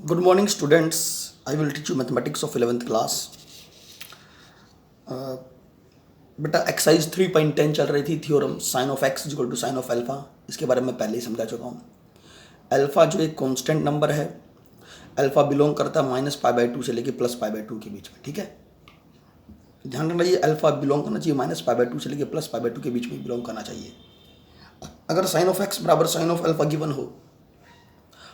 Good morning, students. I will teach you mathematics of 11th class. बेटा exercise 3.10 चल रही थी theorem sine of x equal to sine of alpha. इसके बारे में पहले ही समझा चुका हूँ। अल्फा जो एक कांस्टेंट नंबर है, अल्फा बिलोंग करता है -π/2 से लेके +π/2 के बीच में। ठीक है, ध्यान रखना, ये अल्फा बिलोंग करना चाहिए -π/2 से लेके +π/2 के बीच में बिलोंग करना चाहिए। अगर साइन ऑफ एक्स बराबर साइन ऑफ अल्फा गिवन हो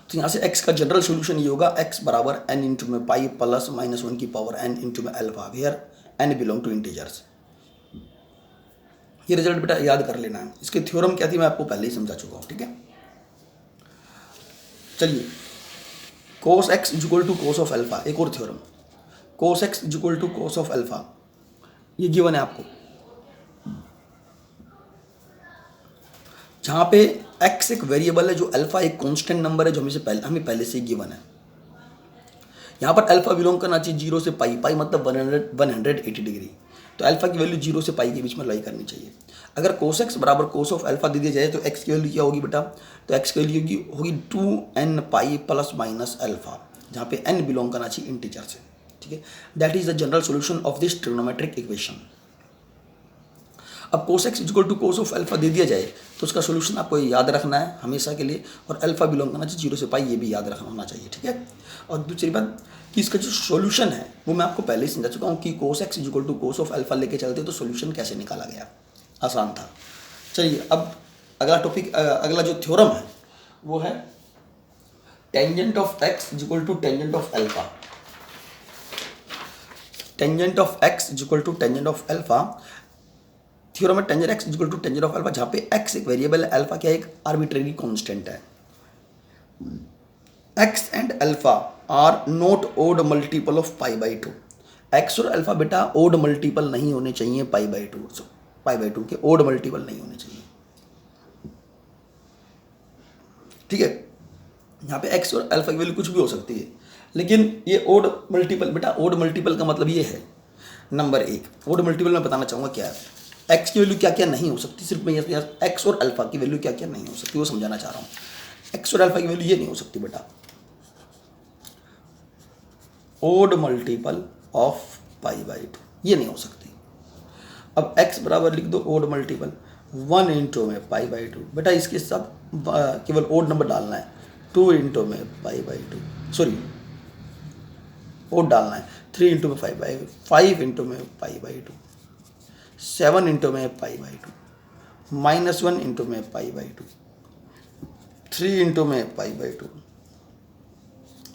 तो यहाँ से x का जनरल सोल्यूशन ये होगा x बराबर n इंटू में पाई प्लस -1 की पावर n इंटू में alpha, where n belong to integers. ये रिजल्ट बेटा याद कर लेना है। इसके थ्योरम क्या थी मैं आपको पहले ही समझा चुका हूँ। ठीक है, चलिए, cos x equal to cos of alpha, एक और theorem. Cos x equal to cos of alpha ये गिवन है आपको, जहाँ पे x एक वेरिएबल है, जो अल्फा एक कांस्टेंट नंबर है, जो हमें पहले से ही गिवन है। यहाँ पर अल्फा बिलोंग करना चाहिए 0 से पाई, पाई मतलब 180 डिग्री। तो अल्फा की वैल्यू 0 से पाई के बीच में लाई करनी चाहिए। अगर कोस एक्स बराबर कोस ऑफ अल्फा दे दिया जाए तो x की वैल्यू क्या होगी बेटा? तो x की वैल्यू होगी 2n pi plus minus alpha, जहाँ पे n बिलोंग करना चाहिए इंटीजर से। ठीक है, that is the general solution of this trigonometric equation. अब cos x equal to cos of alpha दे दिया जाए तो उसका सोल्यूशन आपको याद रखना है हमेशा के लिए, और अल्फा बिलोंग करना चाहिए 0 से पाई, ये भी याद रखना होना चाहिए। ठीक है, और दूसरी बात कि इसका जो सोल्यूशन है वो मैं आपको पहले ही समझा चुका हूँ कि cos x equal to cos of alpha लेके चलते तो सोल्यूशन कैसे निकाला गया, आसान था। चलिए, अब अगला टॉपिक, अगला जो थ्योरम है वो है tangent of x equal to tangent of alpha. Tangent of x equal to tangent of alpha theorem है tangent x equal to tangent of alpha, जहाँ पे एक्स एक वेरिएबल है, अल्फा क्या एक आर्बिट्रेरी कांस्टेंट है। X and alpha are not odd multiple of π/2। X और alpha बेटा ओड मल्टीपल नहीं होने चाहिए π/2 के ओड मल्टीपल नहीं होने चाहिए। ठीक है, यहाँ पे एक्स और अल्फा की वैल्यू कुछ भी हो सकती है, लेकिन ये ओड मल्टीपल, बेटा ओड मल्टीपल का मतलब ये है, नंबर एक, ओड मल्टीपल मैं बताना चाहूँगा क्या है। एक्स की वैल्यू क्या क्या नहीं हो सकती, सिर्फ मैं यहाँ एक्स और अल्फा की वैल्यू क्या क्या नहीं हो सकती वो समझाना चाह रहा हूँ। एक्स और अल्फा की वैल्यू ये नहीं हो सकती बेटा, ओड मल्टीपल ऑफ π/2 ये नहीं हो सकती। अब x बराबर लिख दो ओड मल्टीपल 1 इंटू में π/2, बेटा इसके साथ केवल ओड नंबर डालना है, 2 इंटू में π/2, सॉरी ओड डालना है, 3 इंटू में 5 इंटू में π/2, 7 इंटू में π/2, -1 इंटू में π/2, 3 इंटू में π/2,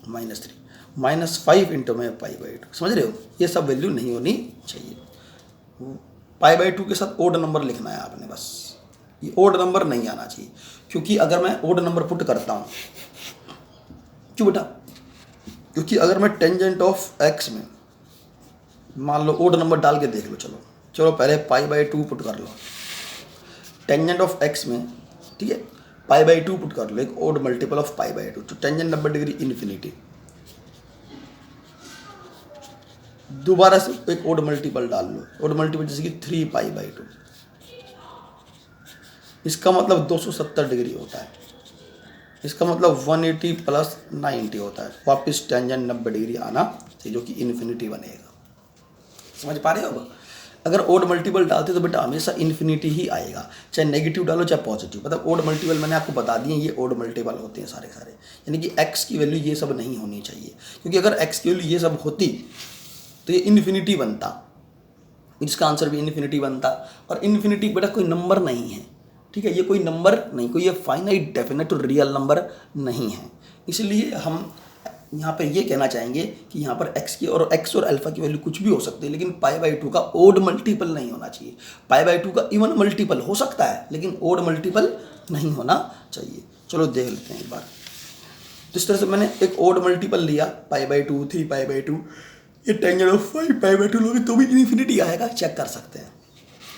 -3, -5 इंटू में π/2। समझ रहे हो, ये सब वैल्यू नहीं होनी चाहिए। π/2 के साथ ओड नंबर लिखना है आपने, बस ये ओड नंबर नहीं आना चाहिए, क्योंकि अगर मैं ओड नंबर पुट करता हूँ, क्यों बेटा? क्योंकि अगर मैं टेंजेंट ऑफ एक्स में मान लो ओड नंबर डाल के देख लो, चलो पहले π/2 पुट कर लो टेंजेंट ऑफ एक्स में। ठीक है, π/2 पुट कर लो, एक ओड मल्टीपल ऑफ π/2, तो टेंजेंट 90 डिग्री इन्फिनिटी, दोबारा से एक ओड मल्टीपल डाल लो, ओड मल्टीपल जैसे कि 3π/2, इसका मतलब 270 डिग्री होता है, इसका मतलब 180 प्लस 90 होता है, वापस टेंजेंट 90 डिग्री आना चाहिए, जो कि इन्फिनिटी बनेगा। समझ पा रहे हो? अगर ओड मल्टीपल डालते तो बेटा हमेशा इन्फिनिटी ही आएगा, चाहे नेगेटिव डालो चाहे पॉजिटिव। मतलब ओड मल्टीपल मैंने आपको बता दिए, ये ओड मल्टीपल होते हैं सारे सारे, यानी कि एक्स की वैल्यू ये सब नहीं होनी चाहिए, क्योंकि अगर एक्स की वैल्यू ये सब होती तो ये इन्फिनिटी बनता, इसका आंसर भी इन्फिनिटी बनता, और इन्फिनिटी बेटा कोई नंबर नहीं है। ठीक है, ये कोई नंबर नहीं, कोई ये फाइनाइट डेफिनेट और रियल नंबर नहीं है। इसलिए हम यहाँ पर ये कहना चाहेंगे कि यहाँ पर एक्स और अल्फा की वैल्यू कुछ भी हो सकती है, लेकिन π/2 का ओड मल्टीपल नहीं होना चाहिए। π/2 का इवन मल्टीपल हो सकता है, लेकिन ओड मल्टीपल नहीं होना चाहिए। चलो देख लेते हैं एक बार। तो इस तरह से मैंने एक ओड मल्टीपल लिया π/2, 3π/2, ये टेंजेंट ऑफ 5π/2 लोगे तो भी इन्फिनिटी आएगा, चेक कर सकते हैं।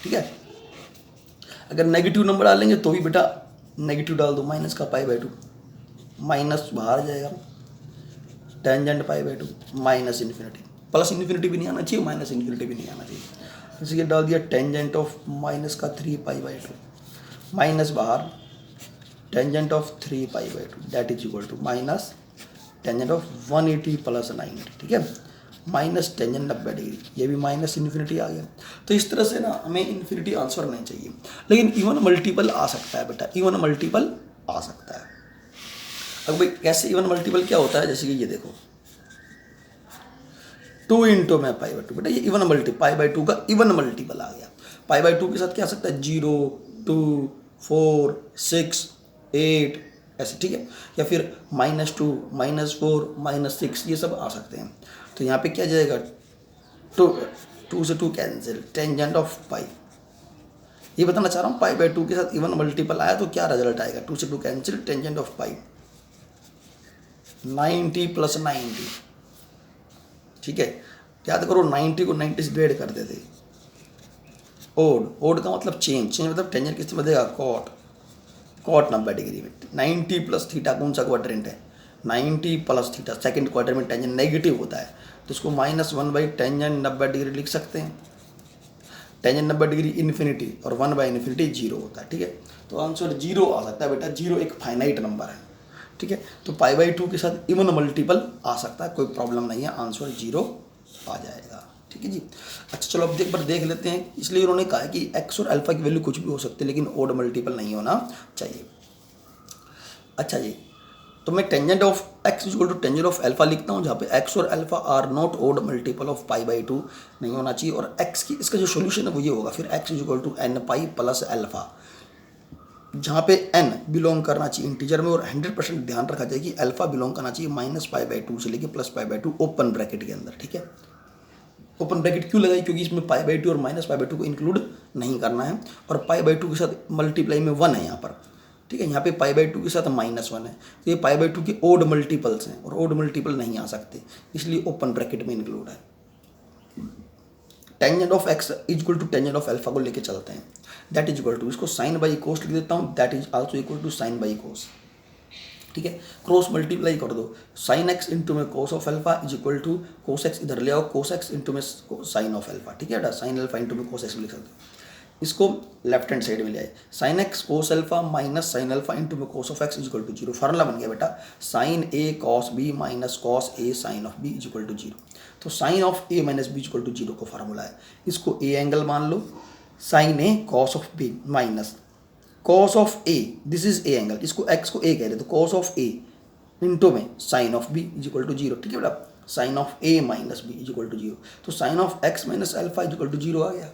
ठीक है, अगर नेगेटिव नंबर डालेंगे तो भी बेटा नेगेटिव डाल दो, माइनस का π/2, माइनस बाहर जाएगा, tangent π/2 minus infinity, plus infinity भी नहीं आना चाहिए, माइनस इन्फिनिटी भी नहीं आना चाहिए। जैसे कि डाल दिया टेंजेंट ऑफ माइनस का 3π/2, माइनस बाहर tangent of 3π/2, that is equal to minus tangent of 180 plus 90, ठीक है, माइनस टेंजेंट 90 डिग्री, ये भी माइनस इन्फिनिटी आ गया। तो इस तरह से ना हमें इन्फिनिटी आंसर नहीं चाहिए, लेकिन इवन मल्टीपल आ सकता है बेटा, इवन मल्टीपल आ सकता है। अब भाई कैसे इवन मल्टीपल क्या होता है, जैसे कि ये देखो 2 इंटू में पाई बाई टू, बेटा ये even multi pi by to का इवन मल्टीपल आ गया। पाई बाई टू के साथ क्या आ सकता है 0, 2, 4, 6, 8 ऐसे, ठीक है, या फिर -2, -4, -6 ये सब आ सकते हैं। तो यहाँ पे क्या जाएगा 2 से 2 कैंसिल, टेंजेंट ऑफ पाई, ये बताना चाह रहा हूँ पाई बाई टू के साथ इवन मल्टीपल आया तो क्या रिजल्ट आएगा, 2 से 2 cancel, tangent of pi 90 plus 90, ठीक है, याद करो 90 को 90 से डिवाइड कर देते, ओड का मतलब चेंज मतलब टेंजेंट किससे बदलेगा कॉट 90 डिग्री में। 90 प्लस थीटा कौन सा क्वाड्रेंट है, 90 प्लस थीटा सेकंड क्वाड्रेंट में टेंजेंट नेगेटिव होता है, तो इसको -1 बाई टेंजेंट 90 डिग्री लिख सकते हैं। टेंजेंट 90 डिग्री इन्फिनिटी और 1 बाई इन्फिनिटी 0 होता है, ठीक है, तो आंसर 0 आ सकता है बेटा। 0 एक फाइनाइट नंबर है, ठीक है, तो पाई बाई टू के साथ इवन मल्टीपल आ सकता है, कोई प्रॉब्लम नहीं है, आंसर 0 आ जाएगा, ठीक है जी। अच्छा चलो अब एक बार देख लेते हैं, इसलिए उन्होंने कहा है कि एक्स और अल्फा की वैल्यू कुछ भी हो सकती है लेकिन ओड मल्टीपल नहीं होना चाहिए। अच्छा जी, तो मैं tangent of x equal to tangent of alpha लिखता हूँ, जहाँ पे एक्स और alpha are not odd multiple of pi by two नहीं होना चाहिए, और एक्स की इसका जो सोल्यूशन है वो ये होगा, फिर x equal to n pi plus alpha, जहाँ पे n बिलोंग करना चाहिए इंटीजर में, और 100% ध्यान रखा जाए कि अल्फा बिलोंग करना चाहिए -π/2 से लेके +π/2 ओपन ब्रैकेट के अंदर, ठीक है। ओपन ब्रैकेट क्यों लगाई, क्योंकि इसमें π/2 और -π/2 को इंक्लूड नहीं करना है, और π/2 के साथ मल्टीप्लाई में 1 है यहाँ पर, ठीक है, यहाँ पे π/2 के साथ -1 है, तो ये π/2 के ओड मल्टीपल्स हैं और ओड मल्टीपल नहीं आ सकते, इसलिए ओपन ब्रैकेट में इंक्लूड है। Tangent of x equal to tangent of alpha को लेके चलते हैं, दैट इज इक्वल टू, इसको साइन बाई कोस लिख देता हूँ, that is also equal to sine by cos, ठीक है, क्रॉस मल्टीप्लाई कर दो, साइन एक्स इंटू में cos of alpha is equal to cos x, इधर ले आओ कोस एक्स इंटू में साइन ऑफ अल्फा, ठीक है बेटा, साइन अल्फा इंटू में कोस एक्स लिख सकते हो, इसको लेफ्ट हैंड साइड में ले आए, sine x cos alpha minus sine alpha into में cos of x is equal to 0, formula बन गया बेटा, sine A cos B minus cos A sine of B is equal to 0, तो sine of A minus B is equal to 0 को formula है, इसको A angle मान लो, sine A cos of B minus cos of A, this is A angle, इसको x को A कह रहे तो कॉस ऑफ ए इंटू में sine of B is equal to 0, ठीक है बेटा, sine of A minus B is equal to 0, तो sine of x minus alpha is equal to 0 आ गया।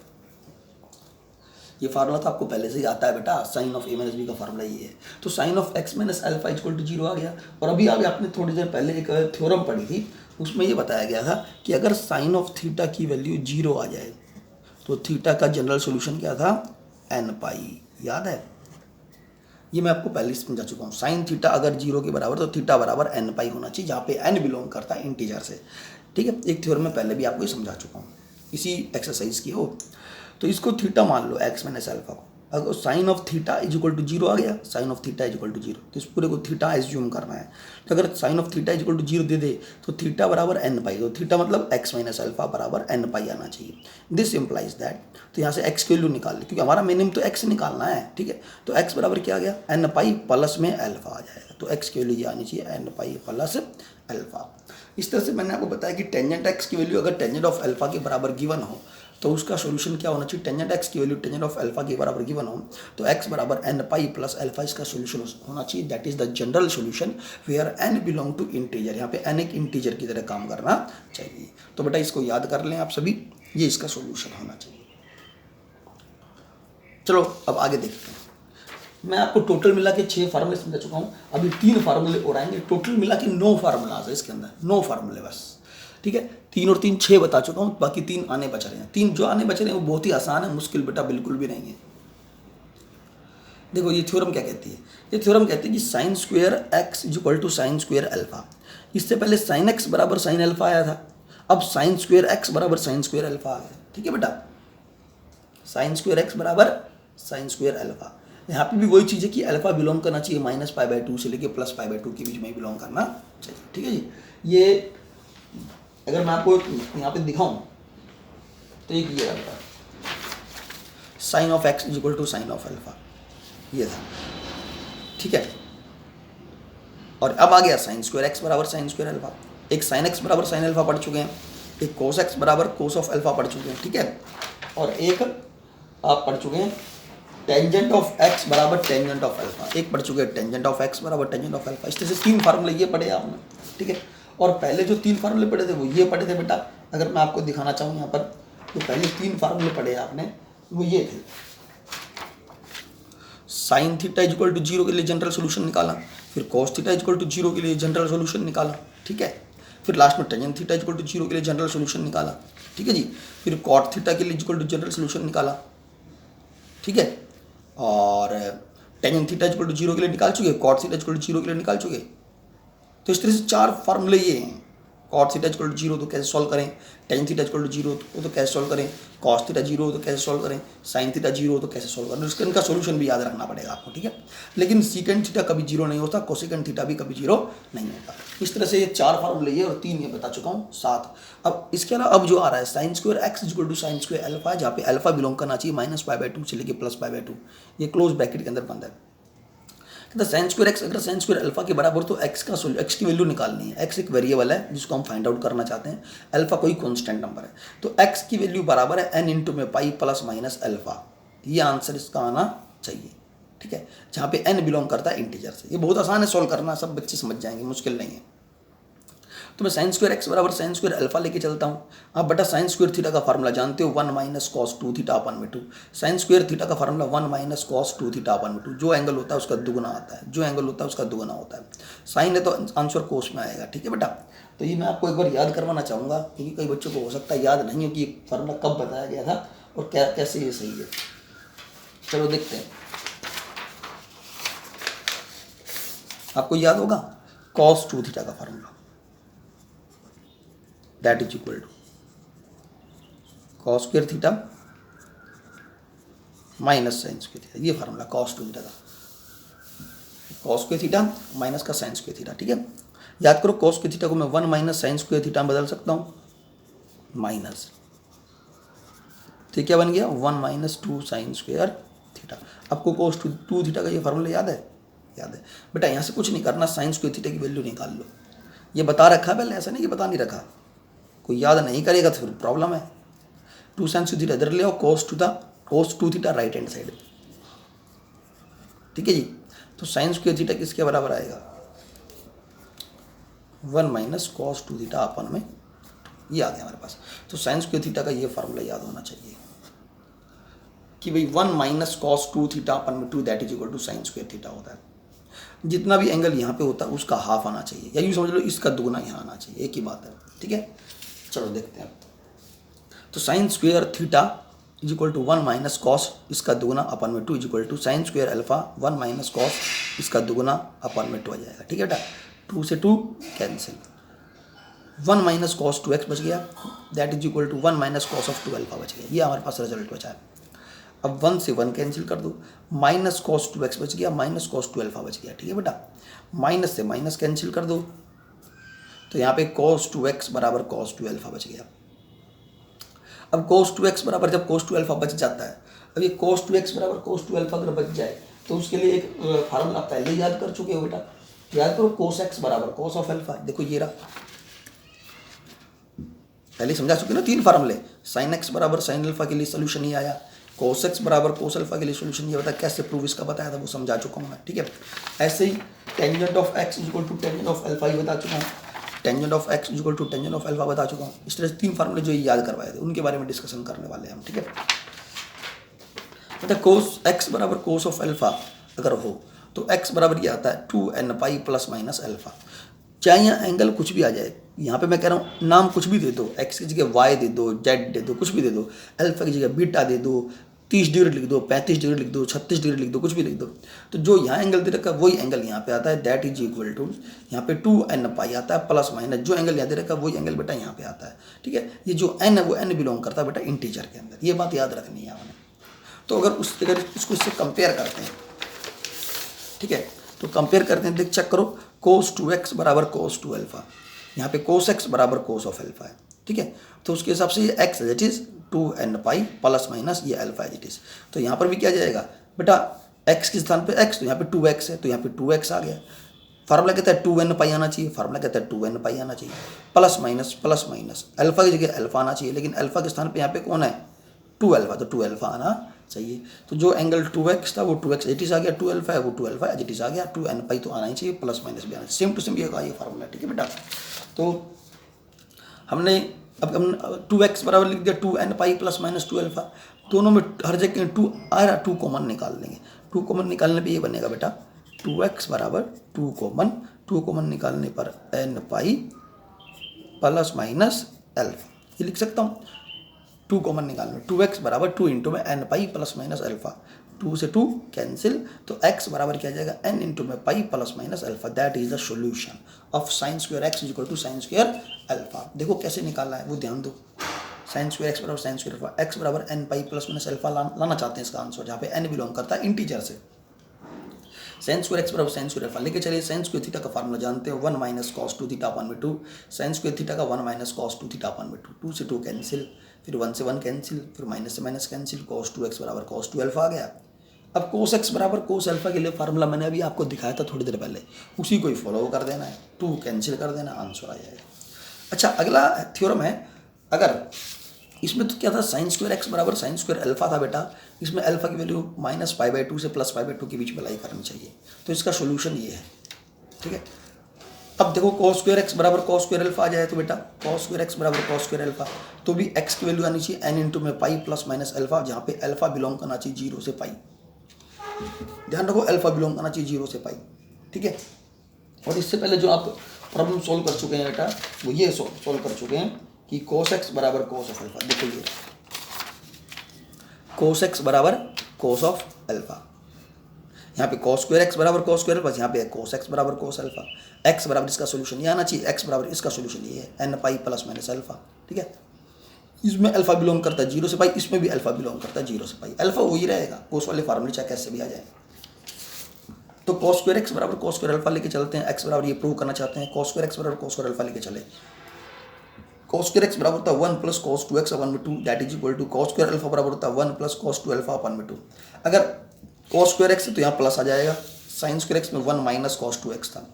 ये फार्मूला तो आपको पहले से ही आता है बेटा, sine of A minus B का फार्मूला ये है, तो sine of x minus alpha is equal to 0 आ गया। और अभी आपने थोड़ी देर पहले एक थ्योरम पढ़ी थी, उसमें ये बताया गया था कि अगर साइन ऑफ थीटा की वैल्यू 0 आ जाए तो थीटा का जनरल सोल्यूशन क्या था, एन पाई, याद है, ये मैं आपको पहले समझा चुका हूँ। साइन थीटा अगर 0 के बराबर तो थीटा बराबर एन पाई होना चाहिए, जहाँ पे एन बिलोंग करता है इंटीजर से, ठीक है, एक थ्योरम में पहले भी आपको ये समझा चुका हूँ, इसी एक्सरसाइज की हो। तो इसको थीटा मान लो एक्स माइनस अल्फा को, अगर sine of theta is equal to 0 आ गया, sine of theta is equal to 0, तो इस पूरे को थीटा एज्यूम करना है, तो अगर sine of theta is equal to 0 दे दे तो थीटा बराबर एन पाई, तो थीटा मतलब एक्स माइनस अल्फा बराबर एन पाई आना चाहिए, दिस इम्प्लाइज दैट, तो यहाँ से एक्स की वैल्यू निकाल ली, क्योंकि हमारा मिनिमम तो एक्स निकालना है, ठीक है, तो एक्स बराबर क्या आ गया, एन पाई प्लस में अल्फा आ जाएगा, तो एक्स की वैल्यू ये आनी चाहिए एन पाई प्लस अल्फा। इस तरह से मैंने आपको बताया कि टेंजेंट एक्स की वैल्यू अगर टेंजेंट ऑफ अल्फा के बराबर गिवन हो तो उसका सोल्यूशन क्या होना चाहिए, टेंजेंट एक्स की वैल्यू टेंजेंट ऑफ अल्फा के बराबर गिवन हो तो एक्स बराबर एन पाई प्लस अल्फा इसका सोल्यूशन होना चाहिए, that is the general solution where n belong to integer, यहाँ पे एन एक इंटीजर की तरह काम करना चाहिए। तो बेटा इसको याद कर लें आप सभी, ये इसका सोल्यूशन होना चाहिए। चलो अब आगे देखते हैं, मैं आपको टोटल मिला के 6 फार्मूले समझा चुका हूँ, अभी 3 फार्मूले और आएंगे, टोटल मिला के 9 फार्मूलाज है इसके अंदर, 9 फार्मूले बस, ठीक है, 3 और 3 6 बता चुका हूँ, बाकी 3 आने बच रहे हैं। 3 जो आने बच रहे हैं वो बहुत ही आसान है, मुश्किल बेटा बिल्कुल भी नहीं है। देखो ये थ्योरम क्या कहती है, ये थ्योरम कहती है कि sine square x is equal to sine square alpha, इससे पहले साइन एक्स बराबर साइन अल्फा आया था, अब साइन स्क्वायर एक्स बराबर साइन स्क्वायर अल्फा आ गया, ठीक है बेटा, साइन स्क्वायर एक्स बराबर साइन स्क्वायर अल्फा, यहाँ पे भी वही चीज़ है कि अल्फा बिलोंग करना चाहिए -π/2 से लेके +π/2 के बीच में ही बिलोंग करना चाहिए, ठीक है जी। ये अगर मैं आपको यहाँ पे दिखाऊं तो ये रहता sine of x is equal to sine of alpha, ये था, ठीक है, और अब आ गया साइन स्क्वायर एक्स बराबर साइन स्क्वायर अल्फा। एक साइन एक्स बराबर साइन अल्फा पढ़ चुके हैं, एक कोस एक्स बराबर कोस ऑफ अल्फा पढ़ चुके हैं, ठीक है। और एक आप पढ़ चुके हैं टेंजेंट ऑफ एक्स बराबर टेंजेंट ऑफ अल्फा, एक पढ़ चुके हैं टेंजेंट ऑफ एक्स बराबर टेंजेंट ऑफ अल्फा। इस तरह से 3 फार्मूले ये पढ़े आपने, ठीक है। और पहले जो 3 फार्मूले पढ़े थे वो ये पढ़े थे बेटा। अगर मैं आपको दिखाना चाहूँ यहाँ पर, तो पहले 3 फार्मूले पढ़े आपने वो ये थे। साइन थीटा इक्वल टू 0 के लिए जनरल सोल्यूशन निकाला, फिर कॉस थीटा इक्वल टू 0 के लिए जनरल सोल्यूशन निकाला, ठीक है। फिर लास्ट में टेंजेंट थीटा इक्वल टू 0 के लिए जनरल सोल्यूशन निकाला, ठीक है जी। फिर कॉट थीटा के लिए इक्वल टू जनरल सोल्यूशन निकाला, ठीक है। और टेंजेंट थीटा इक्वल टू 0 के लिए निकाल चुके, कॉट थीटा इक्वल टू 0 के लिए निकाल चुके। तो इस तरह से 4 फार्मूले ये हैं। कॉट थीटा इक्वल टू 0 तो कैसे सॉल्व करें, टेन थीटा इक्वल टू 0 तो कैसे सॉल्व करें, कॉस थीटा 0 तो कैसे सॉल्व करें, साइन थीटा 0 तो कैसे सॉल्व करें। इसका इनका सोल्यूशन भी याद रखना पड़ेगा आपको, ठीक है। लेकिन सीकेंड थीटा कभी 0 नहीं होता, कोसेकेंड थीटा भी कभी 0 नहीं होता। इस तरह से ये 4 फार्मूले ये और 3 ये बता चुका हूँ, 7। अब इसके अलावा अब जो आ रहा है sine square x equal to sine square alpha, जहाँ पे अल्फा बिलोंग करना चाहिए -π/2 से लेकर +π/2, ये क्लोज ब्रैकेट के अंदर बंद है। साइन स्क्वायर एक्स अगर साइन स्क्वायर अल्फा के बराबर, तो एक्स की वैल्यू निकालनी है। एक्स एक वेरिएबल है जिसको हम फाइंड आउट करना चाहते हैं, अल्फा कोई कांस्टेंट नंबर है, तो एक्स की वैल्यू बराबर है n इंटू में पाई प्लस माइनस अल्फा। ये आंसर इसका आना चाहिए, ठीक है, जहाँ पे n बिलोंग करता है इंटीजर से। ये बहुत आसान है सॉल्व करना, सब बच्चे समझ जाएंगे, मुश्किल नहीं है। तो मैं साइन स्क्वायर एक्स बराबर साइन स्क्वायर अल्फा लेके चलता हूँ। आप बेटा साइन स्क्वायर थीटा का फार्मूला जानते हो, 1 माइनस कॉस 2 थीटा अपन में 2। साइन स्क्वायर थीटा का फार्मूला 1 माइनस कॉस 2 थीटा अपन में 2। जो एंगल होता है उसका दुगुना आता है, जो एंगल होता है उसका दुगुना होता है। साइन है तो आंसर कोस में आएगा, ठीक है बेटा। तो ये मैं आपको एक बार याद करवाना चाहूँगा, क्योंकि कई बच्चों को हो सकता है याद नहीं हो कि ये फार्मूला कब बताया गया था और कैसे ये सही है। चलो देखते हैं, आपको याद होगा कॉस 2 थीटा का formula, that is equal to cos square theta minus sine square theta. ये फार्मूला कॉस 2 थीटा का, कॉस स्क्वायर थीटा माइनस का साइन स्क्वायर थीटा, ठीक है। याद करो कॉस स्क्वायर थीटा को मैं 1 माइनस साइन स्क्वायर थीटा में बदल सकता हूँ, माइनस, ठीक है, बन गया 1 माइनस 2 साइन स्क्वायर थीटा। आपको कॉस 2 थीटा का ये फार्मूला याद है? याद है बेटा। यहाँ से कुछ नहीं करना, साइन स्क्वायर थीटा की वैल्यू निकाल लो। ये बता रखा है पहले, ऐसा नहीं कि बता नहीं रखा। कोई याद नहीं करेगा तो फिर प्रॉब्लम है। 2 साइन स्क्वायर थीटा इधर ले आओ, cos 2 theta right hand side, ठीक है जी। तो साइन स्क्वायर थीटा किसके बराबर आएगा? 1 माइनस कॉस 2 थीटा अपन में, ये आ गया हमारे पास। तो साइन स्क्वायर थीटा का ये फार्मूला याद होना चाहिए कि भाई 1 माइनस कॉस 2 थीटा अपन में 2 that is equal to sine square theta होता है। जितना भी एंगल यहाँ पे होता है उसका हाफ आना चाहिए, या यूँ समझ लो इसका दुगुना यहाँ आना चाहिए, एक ही बात है, ठीक है। चलो देखते हैं। तो sine square theta is equal to 1 minus cos इसका दुगुना अपन में 2 is equal to sine square alpha 1 minus cos इसका दुगुना अपन में 2 आ जाएगा, ठीक है बेटा। 2 से 2 कैंसिल, 1 माइनस कॉस 2x बच गया, that is equal to 1 minus cos of 2 alpha बच गया। ये हमारे पास रिजल्ट बचा है। अब 1 से 1 कैंसिल कर दो, माइनस कॉस 2x बच गया, माइनस कॉस 2 अल्फा बच गया, ठीक है बेटा। माइनस से माइनस कैंसिल कर दो, तो यहाँ पे cos 2x बराबर cos 2 अल्फा बच गया। अब cos 2x बराबर जब cos 2 अल्फा बच जाता है, अब ये cos 2x बराबर cos 2 अल्फा अगर बच जाए तो उसके लिए एक फार्मूला पहले याद कर चुके हो बेटा। याद करो cos x बराबर cos ऑफ अल्फा, देखो ये रहा, पहले समझा चुके ना 3 फार्मूले। साइन x बराबर साइन अल्फा के लिए सोल्यूशन ही आया, cos x बराबर cos अल्फा के लिए सोल्यूशन ये बता, कैसे प्रूव इसका बताया था वो समझा चुका हूँ मैं, ठीक है। ऐसे ही tangent of x is equal to tangent of alpha ही बता चुका हूँ, tangent of x is equal to tangent of alpha बता चुका हूँ। इस तरह से 3 फार्मूले जो याद करवाए थे उनके बारे में डिस्कशन करने वाले हैं हम, ठीक है। मतलब cos x बराबर cos ऑफ अल्फा अगर हो तो x बराबर ये आता है 2n pi plus minus alpha. चाहे यहाँ एंगल कुछ भी आ जाए, यहाँ पे मैं कह रहा हूँ नाम कुछ भी दे दो, x की जगह y दे दो, z दे दो, कुछ भी दे दो, अल्फा की जगह बीटा दे दो, 30 डिग्री लिख दो, 35 डिग्री लिख दो, 36 डिग्री लिख दो, कुछ भी लिख दो। तो जो यहाँ एंगल दे रखा है वही एंगल यहाँ पे आता है, दैट इज इक्वल टू यहाँ पे 2n पाई आता है प्लस माइनस जो एंगल यहाँ दे रखा है वही एंगल बेटा यहाँ पे आता है, ठीक है। ये जो n है वो n बिलोंग करता है बेटा इंटीजर के अंदर, ये बात याद रखनी है आपने। तो अगर इसको इससे कंपेयर करते हैं, ठीक है, तो कंपेयर करते हैं, देख चेक करो cos 2x बराबर cos 2 अल्फा, यहाँ पे cos x बराबर cos ऑफ अल्फा है, ठीक है। तो उसके हिसाब से ये x as it is 2n pi plus minus ये अल्फा एज इट इज। तो यहाँ पर भी क्या जाएगा बेटा, x के स्थान पे x, तो यहाँ पे 2x है तो यहाँ पे 2x आ गया, फार्मूला कहता है 2n पाई आना चाहिए, फार्मूला कहता है 2n पाई आना चाहिए, प्लस माइनस अल्फा की जगह अल्फा आना चाहिए, लेकिन अल्फा के स्थान पे यहाँ पे कौन है 2 अल्फा, तो 2 अल्फा आना चाहिए। तो जो एंगल 2x था वो 2x एजिटिस आ गया, 2 अल्फा है वो 2 अल्फा एजिटिस आ गया, 2n पाई तो आना ही चाहिए, प्लस माइनस भी आना चाहिए, सेम टू सेम ये होगा ये फार्मूला, ठीक है बेटा। तो हमने अब हम 2x बराबर लिख दिया 2n pi plus minus 2 alpha, दोनों में हर जगह 2 आ रहा, 2 कॉमन निकाल लेंगे, 2 कॉमन निकालने पे ये बनेगा बेटा 2x बराबर 2 कॉमन निकालने पर n pi plus minus alpha, ये लिख सकता हूँ 2 कॉमन निकालने, 2x बराबर 2 इंटू में n pi plus minus alpha, 2 से 2 कैंसिल, तो x बराबर क्या जाएगा n इंटू में pi plus minus alpha, that is the solution of sine square x is equal to sine square alpha. देखो कैसे निकालना है वो ध्यान दो, साइन स्क्वायर x बराबर साइन स्क्वायर अल्फा, x बराबर n pi plus minus alpha लाना चाहते हैं इसका आंसर, जहाँ पे n बिलोंग करता है इंटीजर से। साइन स्क्वायर x बराबर साइन स्क्वायर अल्फा लेके चलिए, साइन स्क्वायर थीटा का फार्मूला जानते हो 1 माइनस कॉस 2 थीटा अपन में 2, साइन स्क्वायर थीटा का 1 माइनस कॉस 2 थीटा अपन में 2, 2 से 2 कैंसिल, फिर 1 से 1 कैंसिल, फिर माइनस से माइनस कैंसिल, कॉस 2x बराबर कॉस 2 अल्फा आ गया। अब कोस x बराबर कोस अल्फा के लिए फार्मूला मैंने अभी आपको दिखाया था थोड़ी देर पहले, उसी को ही फॉलो कर देना है, 2 कैंसिल कर देना, आंसर आ जाएगा। अच्छा अगला थ्योरम है, अगर इसमें तो क्या था साइन स्क्वायर x बराबर साइन स्क्वायर अल्फा था बेटा, इसमें अल्फा की वैल्यू -π/2 से +π/2 के बीच में लाई करनी चाहिए, तो इसका सोल्यूशन ये है, ठीक है। अब देखो cos स्क्वायर x बराबर cos स्क्वायर अल्फा आ जाए तो बेटा cos स्क्वायर x बराबर cos स्क्वायर अल्फा, तो भी x की वैल्यू आनी चाहिए n इंटू में पाई प्लस माइनस अल्फा, जहाँ पे अल्फा बिलोंग करना चाहिए 0 से पाई, ध्यान रखो अल्फा बिलोंग करना चाहिए 0 से पाई, ठीक है। और इससे पहले जो आप प्रॉब्लम सोल्व कर चुके हैं बेटा वो ये सोल्व कर चुके हैं कि cos x बराबर cos ऑफ अल्फा, देखो ये cos x बराबर cos ऑफ अल्फा, यहाँ पे cos स्क्वायर x बराबर cos स्क्वायर अल्फा, यहाँ पे cos x बराबर cos अल्फा, x बराबर इसका सोल्यूशन ये आना चाहिए, x बराबर इसका सोल्यूशन ये है n pi plus minus alpha, ठीक है। इसमें अल्फा बिलोंग करता है 0 से पाई, इसमें भी अल्फा बिलोंग करता है 0 से पाई, अल्फा वही रहेगा, कोस वाले फार्मूले चाहे कैसे भी आ जाए। तो cos स्क्वायर x बराबर cos स्क्वायर अल्फा लेके चलते हैं, x बराबर ये प्रूव करना चाहते हैं, cos स्क्वायर x बराबर cos स्क्वायर अल्फा लेके चले, cos स्क्वायर x बराबर होता है 1 प्लस cos 2x अपन में 2, that is equal to cos square alpha बराबर होता है 1 प्लस cos 2 अल्फा अपन में 2। अगर cos स्क्वायर x है तो यहाँ प्लस आ जाएगा, साइन स्क्वायर x में 1 माइनस cos 2x था,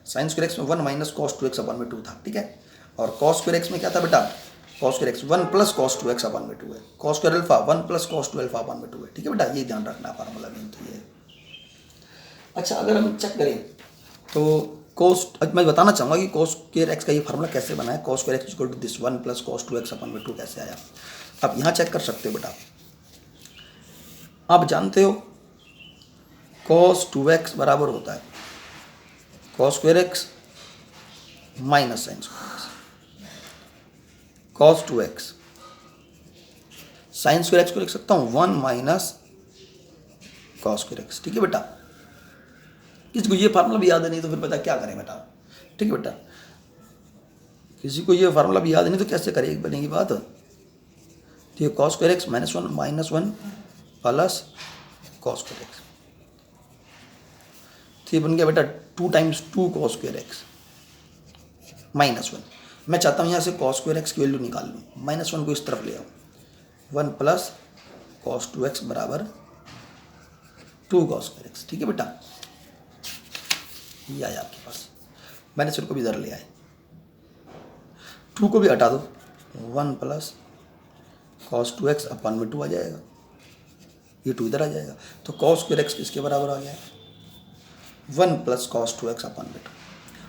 साइन स्क्वायर x में 1 माइनस cos 2x अपन में 2 था, ठीक है। और cos स्क्वायर x में क्या था बेटा, cos square x 1 plus cos 2x अपन में 2 है, cos square alpha 1 plus cos 2 alpha अपन में 2 है, ठीक है बेटा, ये ध्यान रखना है फार्मूला में तो ये। अच्छा अगर हम चेक करें तो cos, मैं बताना चाहूँगा कि cos स्क्वायर x का ये फार्मूला कैसे बना है, cos square x equal to this 1 plus cos 2x अपन में 2 कैसे आया, आप यहाँ चेक कर सकते हो बेटा। आप जानते हो cos 2x बराबर होता है cos square x minus sine square x, cos 2x, sign square x को लिख सकता हूँ 1 माइनस cos स्क्वायर x, ठीक है बेटा। किसी को ये फार्मूला भी याद नहीं तो फिर पता क्या करें बेटा, ठीक है बेटा, किसी को ये फार्मूला भी याद नहीं तो कैसे करें, एक बनेगी बात, तो ये cos square x -1 -1 plus cos square x, तो ये बन गया बेटा 2 टाइम्स 2 cos स्क्वायर x -1, मैं चाहता हूँ यहाँ से cos स्क्वायर x की वैल्यू निकाल लूँ, -1 को इस तरफ ले आओ, 1 प्लस cos 2x बराबर 2 cos स्क्वायर x, ठीक है बेटा, ये आया आपके पास, -1 को भी इधर ले आए, 2 को भी हटा दो, 1 प्लस cos 2x अपन में 2 आ जाएगा, ये 2 इधर आ जाएगा, तो cos स्क्वायर x किसके बराबर आ गया 1 प्लस cos 2x अपन में 2,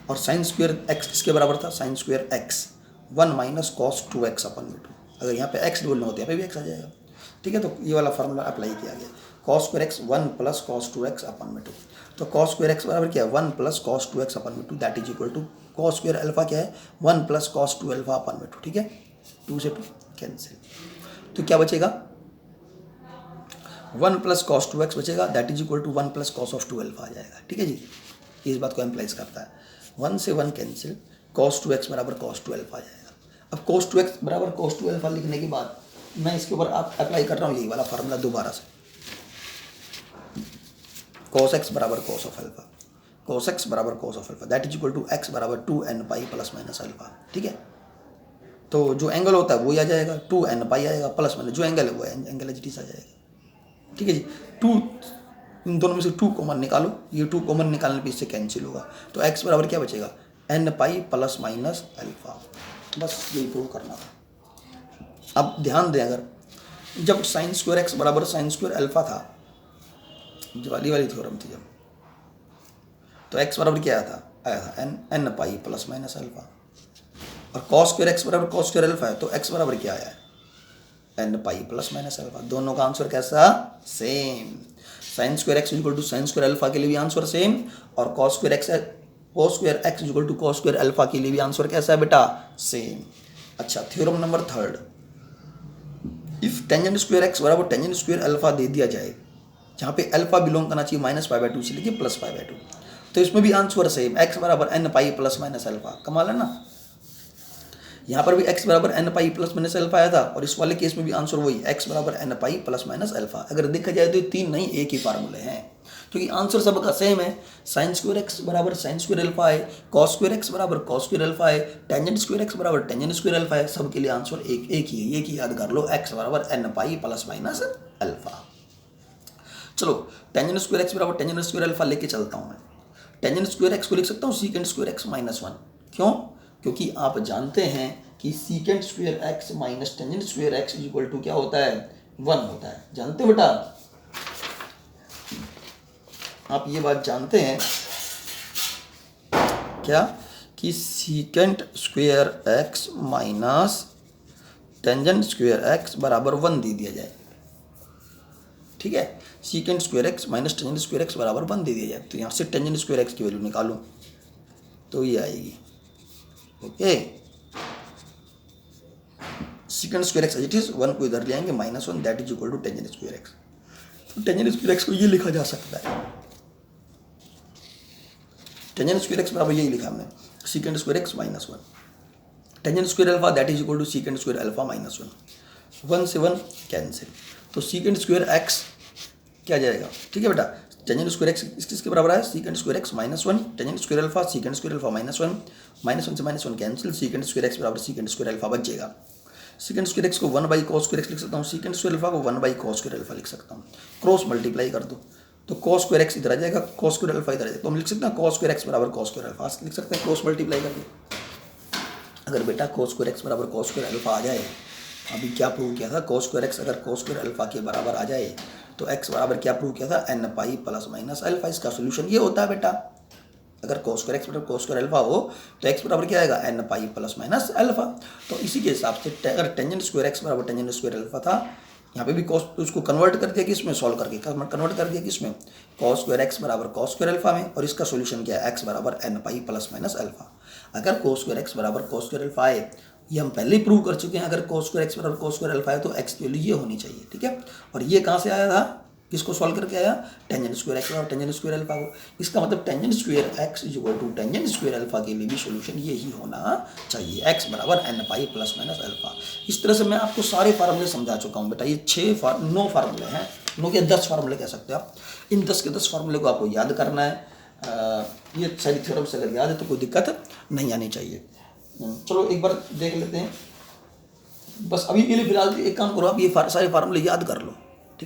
और साइन स्क्वायर x किसके बराबर था, sign square x 1 minus cos 2x अपन में 2, अगर यहाँ पे x बोलना होता है यहाँ पे भी x आ जाएगा, ठीक है। तो ये वाला फार्मूला अप्लाई किया गया, cos square x 1 plus cos 2x अपन में 2, तो cos स्क्वायर x बराबर क्या है 1 प्लस cos 2x अपन में 2, that is equal to cos square alpha क्या है 1 प्लस cos 2 अल्फा अपन में 2, ठीक है, 2 से 2 कैंसिल, तो क्या बचेगा 1 प्लस cos 2x बचेगा, that is equal to 1 plus cos of 2 alpha आ जाएगा, ठीक है जी, इस बात को एम्प्लाइज करता है, 1 से 1 कैंसिल, cos 2x बराबर cos 2 अल्फा आ जाएगा। अब cos 2x बराबर cos 2 अल्फा लिखने के बाद मैं इसके ऊपर आप अप्लाई कर रहा हूँ यही वाला फार्मूला दोबारा से, cos x बराबर cos of alpha, cos x बराबर cos of alpha, that is equal to x बराबर 2n pi plus minus alpha, ठीक है। तो जो एंगल होता है वही आ जाएगा 2n पाई आएगा, प्लस माइनस जो एंगल है वो एंगल एजिटिस आ जाएगा, ठीक है जी। 2 इन दोनों में से 2 कॉमन निकालो, ये 2 कॉमन निकालने पे इससे कैंसिल होगा, तो x बराबर क्या बचेगा, n pi plus minus alpha. बस यही प्रूव करना था। अब ध्यान दें, अगर जब साइन स्क्वायर एक्स बराबर साइन स्क्वायर अल्फा था, जो वाली थ्योरम थी जब, तो x बराबर क्या आया था n pi plus minus alpha, और कॉस स्क्वायर एक्स बराबर कॉस स्क्वायर अल्फा है, तो x बराबर क्या आया है n pi plus minus alpha. दोनों का आंसर कैसा, same. Sine square x equal to sine square alpha के लिए भी आंसर सेम, और cos square x equal to cos square alpha के लिए भी आंसर कैसा है बेटा, सेम। अच्छा, theorem number 3, if tangent square x बराबर टेंजेंट स्क्वायर अल्फा दे दिया जाए, जहाँ पे अल्फा बिलोंग करना चाहिए -π/2 से लेके +π/2, तो इसमें भी आंसर सेम, x बराबर n pi plus minus alpha. कमाल है ना, यहाँ पर भी x बराबर n pi plus minus alpha आया था, और इस वाले केस में भी आंसर वही, x बराबर n pi plus minus alpha. अगर देखा जाए तो ये 3 नहीं, एक ही फार्मूले हैं, क्योंकि आंसर सबका सेम है। साइन स्क्वायर एक्स बराबर साइन स्क्वायर अल्फा है, कॉस स्क्वायर एक्स बराबर कॉस स्क्वायर अल्फा है, टेंजेंट स्क्वायर एक्स बराबर टेंजेंट स्क्वायर अल्फा है, सबके लिए आंसर एक ही है। एक ही याद कर लो, x बराबर n pi plus minus alpha. चलो, टेंजेंट स्क्वायर एक्स बराबर टेंजेंट स्क्वायर अल्फा लेके चलता हूँ मैं। टेंजेंट स्क्वायर एक्स को लिख सकता हूँ सीकेंट स्क्वायर एक्स -1। क्यों? क्योंकि आप जानते हैं कि secant square x minus tangent square x equal to क्या होता है, 1 होता है। जानते हो बेटा, आप ये बात जानते हैं क्या, कि secant square x minus tangent square x बराबर 1 दे दिया जाए, ठीक है, secant square x minus tangent square x बराबर 1 दे दिया जाए, तो यहाँ से टेंजेंट स्क्वायर एक्स की वैल्यू निकालो तो ये आएगी, okay. Secant square x it is 1 को इधर ले आएंगे -1, that is equal to tangent square x. तो टेंजेंट स्क्वायर एक्स को ये लिखा जा सकता है, टेंजेंट स्क्वायर एक्स बराबर यही लिखा हमने, secant square x -1, tangent square alpha that is equal to secant square alpha -1, 1 से 1 कैंसिल, तो सीकेंट स्क्वायर एक्स क्या जाएगा, ठीक है बेटा। टेंजेंट स्क्वायर एक्स किसके बराबर है, secant square x -1, tangent square alpha secant square alpha -1 से -1 कैंसिल, सीकेंट स्क्वायर एक्स बराबर सीकेंट स्क्वायर अल्फा बच जाएगा। सीकेंट स्क्वायर एक्स को 1/cos स्क्वायर एक्स लिख सकता हूँ, सीकेंट स्क्वायर अल्फा को 1/cos स्क्वायर अल्फा लिख सकता हूँ। क्रॉस मल्टीप्लाई कर दो तो cos स्क्वायर एक्स इधर आ जाएगा, cos स्क्वायर अल्फा इधर आ जाएगा, तो हम लिख सकते हैं cos स्क्वायर एक्स बराबर cos स्क्वायर अल्फा लिख सकते हैं, क्रॉस मल्टीप्लाई करके। अगर बेटा cos स्क्वायर एक्स बराबर cos स्क्वायर अल्फा आ जाए, अभी क्या प्रूव किया था, cos स्क्वायर एक्स अगर cos स्क्वायर अल्फा के बराबर आ जाए तो x बराबर क्या प्रूव किया था, n pi plus minus alpha. इसका सोल्यूशन ये होता है बेटा, अगर cos स्क्वायर एक्स बराबर cos स्क्वायर अल्फा हो तो x बराबर क्या आएगा, n pi plus minus alpha. तो इसी के हिसाब से अगर टेंजेंट स्क्वायर एक्स बराबर टेंजेंट स्क्वायर अल्फा था, यहाँ पे भी cos, तो उसको कन्वर्ट कर दिया कि इसमें सॉल्व करके कन्वर्ट कर दिया कि इसमें cos स्क्वायर एक्स बराबर cos स्क्वायर अल्फा में, और इसका सोल्यूशन क्या है, x बराबर n pi plus minus alpha. अगर cos स्क्वायर एक्स बराबर cos स्क्वायर अल्फा है, ये हम पहले ही प्रूव कर चुके हैं, अगर cos स्क्वायर एक्स बराबर cos स्क्वायर अल्फा है तो x की वैल्यू ये होनी चाहिए, ठीक है। और ये कहाँ से आया था, किसको सॉल्व करके आया, टेंजेंट स्क्वायर एक्स और टेंजेंट स्क्वायर अल्फा को। इसका मतलब tangent square x equal to tangent square alpha के लिए भी सॉल्यूशन यही होना चाहिए, x बराबर n pi plus minus alpha. इस तरह से मैं आपको सारे फार्मूले समझा चुका हूँ बेटा। ये 9 फार्मूले हैं, 9 के 10 फार्मूले कह सकते हो आप। इन 10 के 10 फार्मूले को आपको याद करना है। ये सारी थ्योरम से अगर याद है तो कोई दिक्कत नहीं आनी चाहिए। चलो एक बार देख लेते हैं। बस अभी के लिए फिलहाल एक काम करो, आप ये सारे फार्मूले याद कर लो।